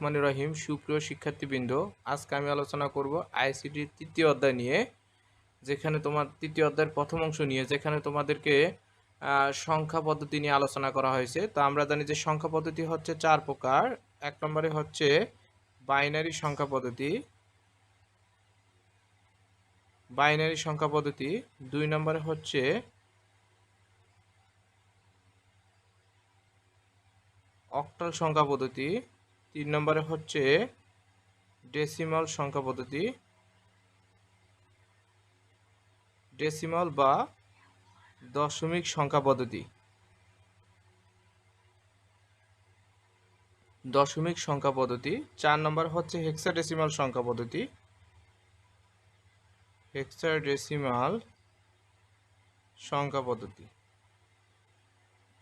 রহমানির রহিম। সুপ্রিয় শিক্ষার্থীবৃন্দ, আজকে আমি আলোচনা করব আইসিটির তৃতীয় অধ্যায় নিয়ে, যেখানে তোমার তৃতীয় অধ্যায়ের প্রথম অংশ নিয়ে, যেখানে তোমাদেরকে সংখ্যা পদ্ধতি নিয়ে আলোচনা করা হয়েছে। তো আমরা জানি যে সংখ্যা পদ্ধতি হচ্ছে 4 প্রকার। 1 নম্বরে হচ্ছে বাইনারি সংখ্যা পদ্ধতি, 2 নম্বরে হচ্ছে অক্টাল সংখ্যা পদ্ধতি, 3 নম্বরে হচ্ছে ডেসিমাল সংখ্যা পদ্ধতি, ডেসিমাল বা দশমিক সংখ্যা পদ্ধতি, দশমিক সংখ্যা পদ্ধতি। 4 নম্বর হচ্ছে হেক্সাডেসিমাল সংখ্যা পদ্ধতি, হেক্সাডেসিমাল সংখ্যা পদ্ধতি।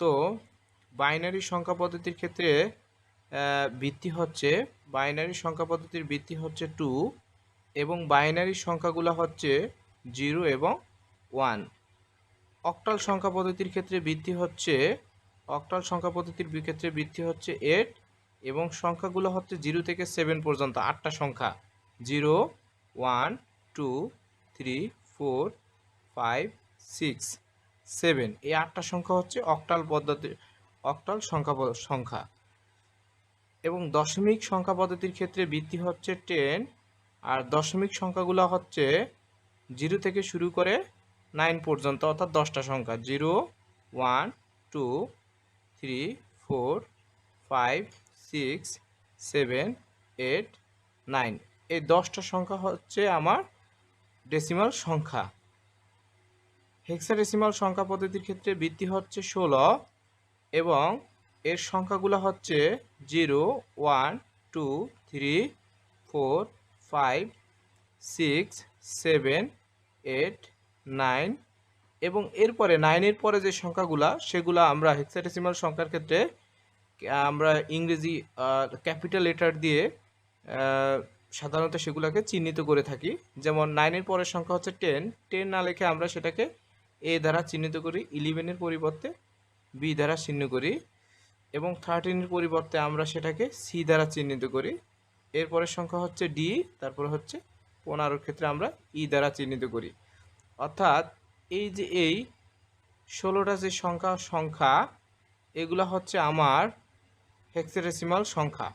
তো বাইনারি সংখ্যা পদ্ধতির ক্ষেত্রে ভিত্তি হচ্ছে, বাইনারি সংখ্যা পদ্ধতির ভিত্তি হচ্ছে 2 এবং বাইনারি সংখ্যাগুলো হচ্ছে 0 এবং 1। অক্টাল সংখ্যা পদ্ধতির ক্ষেত্রে ভিত্তি হচ্ছে, অক্টাল সংখ্যা পদ্ধতির ক্ষেত্রে ভিত্তি হচ্ছে 8 এবং সংখ্যাগুলো হচ্ছে 0 থেকে 7 পর্যন্ত 8টা সংখ্যা, 0 1 2 3 4 5 6 7, এই 8টা সংখ্যা হচ্ছে অক্টাল পদ্ধতি, অক্টাল সংখ্যা। এবং দশমিক সংখ্যা পদ্ধতির ক্ষেত্রে ভিত্তি হচ্ছে 10 আর দশমিক সংখ্যাগুলো হচ্ছে 0 থেকে শুরু করে 9 পর্যন্ত, অর্থাৎ 10টা সংখ্যা, 0 1 2 3 4 5 6 7 8 9, এই 10টা সংখ্যা হচ্ছে আমার ডেসিমাল সংখ্যা। হেক্সাডেসিমাল সংখ্যা পদ্ধতির ক্ষেত্রে ভিত্তি হচ্ছে 16 এবং এর সংখ্যাগুলো হচ্ছে 0 1 2 3 4 5 6 7 8 9 এবং এরপরে 9-এর পরে যে সংখ্যাগুলা, সেগুলো আমরা হেক্সাডেসিমাল সংখ্যার ক্ষেত্রে আমরা ইংরেজি ক্যাপিটাল লেটার দিয়ে সাধারণত সেগুলোকে চিহ্নিত করে থাকি। যেমন 9-এর পরের সংখ্যা হচ্ছে 10, 10 না লিখে আমরা সেটাকে এ দ্বারা চিহ্নিত করি, 11-এর পরিবর্তে বি দ্বারা চিহ্ন করি এবং 13-এর পরিবর্তে আমরা সেটাকে সি দ্বারা চিহ্নিত করি। এরপরের সংখ্যা হচ্ছে ডি, তারপরে হচ্ছে 15-এর ক্ষেত্রে আমরা ই দ্বারা চিহ্নিত করি। অর্থাৎ এই যে এই 16টা যে সংখ্যা এগুলা হচ্ছে আমার হেক্সাডেসিমাল সংখ্যা।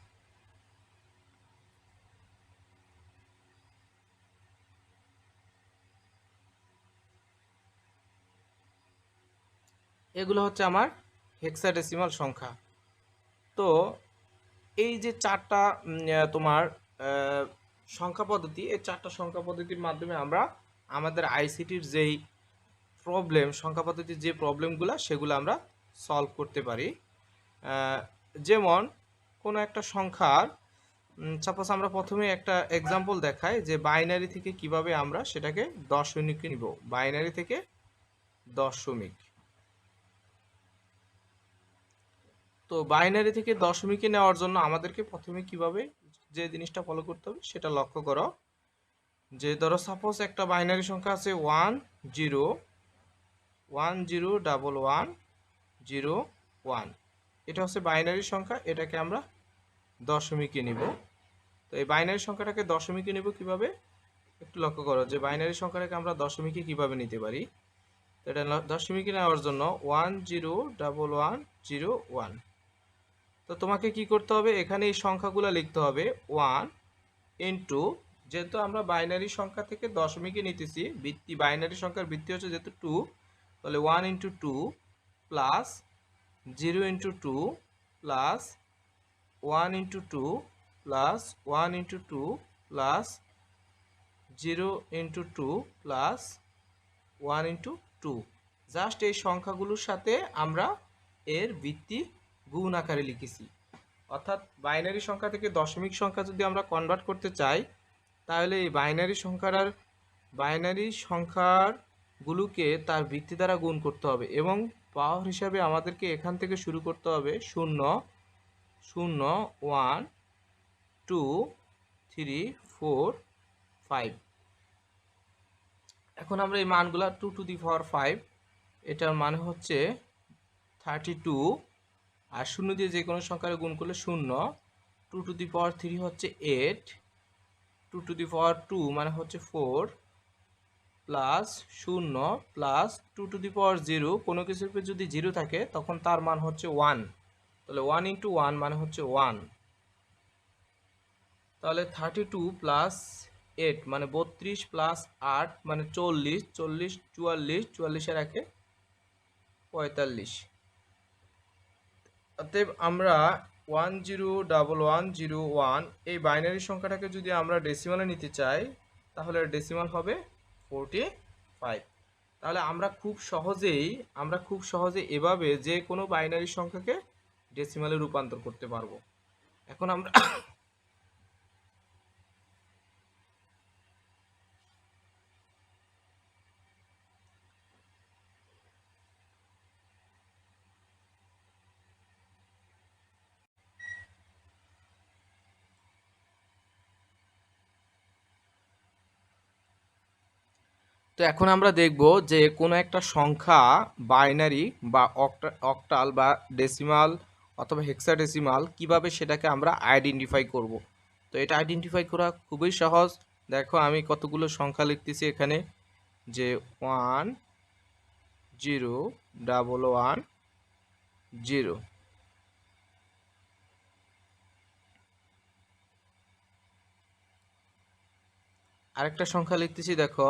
এগুলো হচ্ছে আমার হেক্সাডেসিমাল সংখ্যা। তো এই যে 4টা তোমার সংখ্যা পদ্ধতি, এই 4টা সংখ্যা পদ্ধতির মাধ্যমে আমরা আমাদের আইসিটির যেই প্রবলেম, সংখ্যা পদ্ধতির যে প্রবলেমগুলো, সেগুলো আমরা সলভ করতে পারি। যেমন কোনো একটা সংখ্যার, সাপোজ আমরা প্রথমে একটা এক্সাম্পল দেখাই যে বাইনারি থেকে কিভাবে আমরা সেটাকে দশমিকে নিব, বাইনারি থেকে দশমিক। তো বাইনারি থেকে দশমিকে নেওয়ার জন্য আমাদেরকে প্রথমে কিভাবে যে জিনিসটা ফলো করতে হবে সেটা লক্ষ্য করো। যে ধরো সাপোজ একটা বাইনারি সংখ্যা আছে 1 0 1 0 1 1 0 1, এটা হচ্ছে বাইনারি সংখ্যা, এটাকে আমরা দশমিকে নিব। তো এই বাইনারি সংখ্যাটাকে দশমিকে নিব কিভাবে, একটু লক্ষ্য করো যে বাইনারি সংখ্যাটাকে আমরা দশমিকে কিভাবে নিতে পারি। তো এটা দশমিকে নেওয়ার জন্য 1 0 1 1 0 1। তো তোমাকে কি করতে হবে, এখানে এই সংখ্যাগুলো লিখতে হবে 1 ইন্টু, যেহেতু আমরা বাইনারি সংখ্যা থেকে দশমিকে নিতেছি, ভিত্তি বাইনারি সংখ্যার ভিত্তি হচ্ছে যেহেতু 2, তাহলে 1 into 2 plus 0 into 2 plus 1 into 2 plus 1 into 2 plus 0 into 2 plus 1 into 2। Just এই সংখ্যাগুলোর সাথে আমরা এর ভিত্তি গুণ আকারে লিখেছি। অর্থাৎ বাইনারি সংখ্যা থেকে দশমিক সংখ্যা যদি আমরা কনভার্ট করতে চাই, তাহলে এই বাইনারি সংখ্যাগুলোকে তার ভিত্তি দ্বারা গুণ করতে হবে এবং পাওয়ার হিসাবে আমাদেরকে এখান থেকে শুরু করতে হবে 0 0 1 2 3 4 5। এখন আমরা এই মানগুলা 2 টু দি পাওয়ার 5, এটার মানে হচ্ছে 32, আর 0 দিয়ে যে কোনো সংখ্যার গুণ করলে 0, 2 টু দি পাওয়ার 3 হচ্ছে 8, 2 টু দি পাওয়ার 2 মানে হচ্ছে 4 প্লাস 0 প্লাস 2 টু দি পাওয়ার 0, কোনো কিছুর উপর যদি 0 থাকে তখন তার মান হচ্ছে 1, তাহলে 1 ইন্টু 1 মানে হচ্ছে 1, তাহলে 32 প্লাস 8 মানে 32 প্লাস 8 মানে 40, 40 44, 44 এর 45। অতএব আমরা 101101 এই বাইনারি সংখ্যাটাকে যদি আমরা ডেসিমালে নিতে চাই তাহলে ডেসিমাল হবে 45। তাহলে আমরা খুব সহজেই এভাবে যে কোনো বাইনারি সংখ্যাকে ডেসিমালে রূপান্তর করতে পারবো। এখন আমরা তো এখন আমরা দেখব যে কোনো একটা সংখ্যা বাইনারি বা অক্টাল বা ডেসিমাল অথবা হেক্সাডেসিমাল কিভাবে সেটাকে আমরা আইডেন্টিফাই করব। তো এটা আইডেন্টিফাই করা খুবই সহজ। দেখো আমি কতগুলো সংখ্যা লিখতেছি এখানে, যে 1 0 1 1 0। আরেকটা সংখ্যা লিখতেছি, দেখো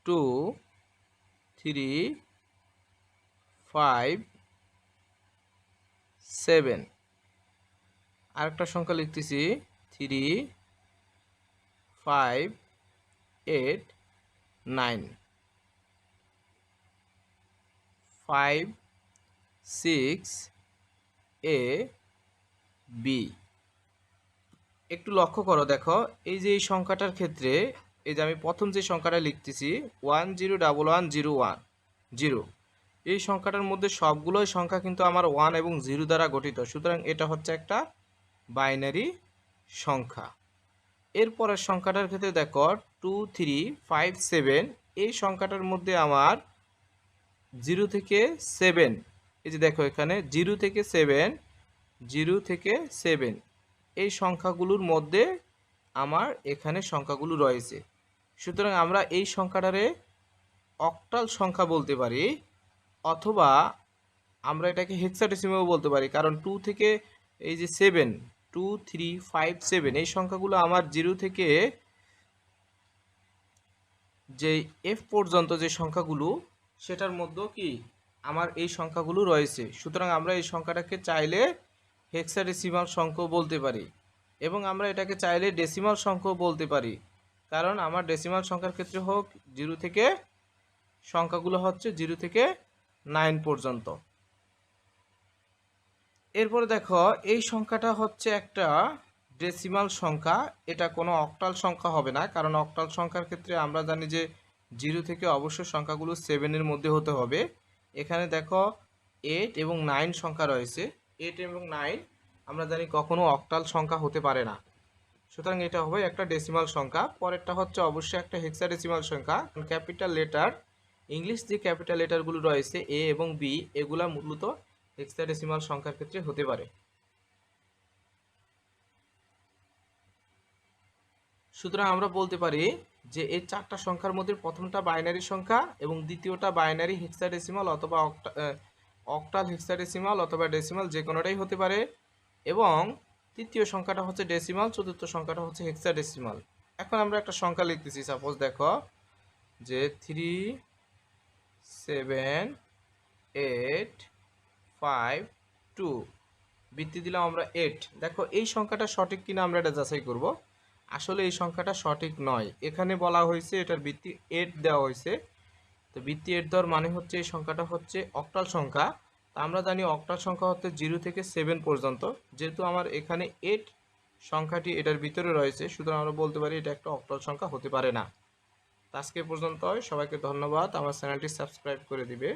2 3 5 7। আরেকটা সংখ্যা লিখতেছি 3 5 8 9 5 6 A B। একটু লক্ষ্য করো, দেখো এই যে এই সংখ্যাটার ক্ষেত্রে এই যে আমি প্রথম যে সংখ্যাটা লিখতেছি 101101 এই সংখ্যাটার মধ্যে সবগুলোই সংখ্যা কিন্তু আমার 1 এবং 0 দ্বারা গঠিত, সুতরাং এটা হচ্ছে একটা বাইনারি সংখ্যা। এরপরের সংখ্যাটার ক্ষেত্রে দেখো 2 3 5 7 এই সংখ্যাটার মধ্যে আমার 0 থেকে 7, এই যে দেখো এখানে 0 থেকে 7 এই সংখ্যাগুলোর মধ্যে আমার এখানে সংখ্যাগুলো রয়েছে, সুতরাং আমরা এই সংখ্যাটারে অক্টাল সংখ্যা বলতে পারি, অথবা আমরা এটাকে হেক্সাডেসিমালও বলতে পারি, কারণ 2 থেকে এই যে 7 2 3 5 7 এই সংখ্যাগুলো আমার 0 থেকে যে F পর্যন্ত যে সংখ্যাগুলো সেটার মধ্যে কি আমার এই সংখ্যাগুলো রয়েছে, সুতরাং আমরা এই সংখ্যাটাকে চাইলে হেক্সাডেসিমাল সংখ্যাও বলতে পারি এবং আমরা এটাকে চাইলে ডেসিমাল সংখ্যাও বলতে পারি, কারণ আমার ডেসিমাল সংখ্যার ক্ষেত্রে হোক 0 থেকে সংখ্যাগুলো হচ্ছে 0 থেকে 9 পর্যন্ত। এরপরে দেখো এই সংখ্যাটা হচ্ছে একটা ডেসিমাল সংখ্যা, এটা কোনো অক্টাল সংখ্যা হবে না, কারণ অক্টাল সংখ্যার ক্ষেত্রে আমরা জানি যে 0 থেকে অবশ্যই সংখ্যাগুলো 7-এর মধ্যে হতে হবে। এখানে দেখো 8 এবং 9 সংখ্যা রয়েছে, 8 এবং 9 আমরা জানি কখনো অক্টাল সংখ্যা হতে পারে না, সুতরাং এটা হবে একটা ডেসিমাল সংখ্যা। পরেরটা হচ্ছে অবশ্যই একটা হেক্সাডেসিমাল সংখ্যা, ক্যাপিটাল লেটার ইংলিশ যে ক্যাপিটাল লেটারগুলো রয়েছে A এবং B এগুলা মূলত হেক্সাডেসিমাল সংখ্যার ক্ষেত্রে হতে পারে। সুতরাং আমরা বলতে পারি যে এই চারটা সংখ্যার মধ্যে প্রথমটা বাইনারি সংখ্যা এবং দ্বিতীয়টা বাইনারি হেক্সাডেসিমাল অথবা অক্টাল হেক্সাডেসিমাল অথবা ডেসিমাল যে কোনোটাই হতে পারে, এবং তৃতীয় সংখ্যাটা হচ্ছে ডেসিমাল, চতুর্থ সংখ্যাটা হচ্ছে হেক্সাডেসিমাল। এখন আমরা একটা সংখ্যা লিখতেছি, সাপোজ দেখো যে 3 7 8 5 2 বৃত্তি দিলাম আমরা 8। দেখো এই সংখ্যাটা সঠিক কিনা আমরা এটা যাচাই করব। আসলে এই সংখ্যাটা সঠিক নয়, এখানে বলা হয়েছে এটার বৃত্তি 8 দেওয়া হয়েছে, তো বৃত্তি 8 দেওয়ার মানে হচ্ছে এই সংখ্যাটা হচ্ছে অক্টাল সংখ্যা। তা আমরা জানি অক্টাল সংখ্যা হচ্ছে 0 থেকে 7 পর্যন্ত, যেহেতু আমার এখানে 8 সংখ্যাটি এটার ভিতরে রয়েছে, সুতরাং আমরা বলতে পারি এটা একটা অক্টাল সংখ্যা হতে পারে না। আজকে পর্যন্ত সবাইকে ধন্যবাদ, আমার চ্যানেলটি সাবস্ক্রাইব করে দিবে।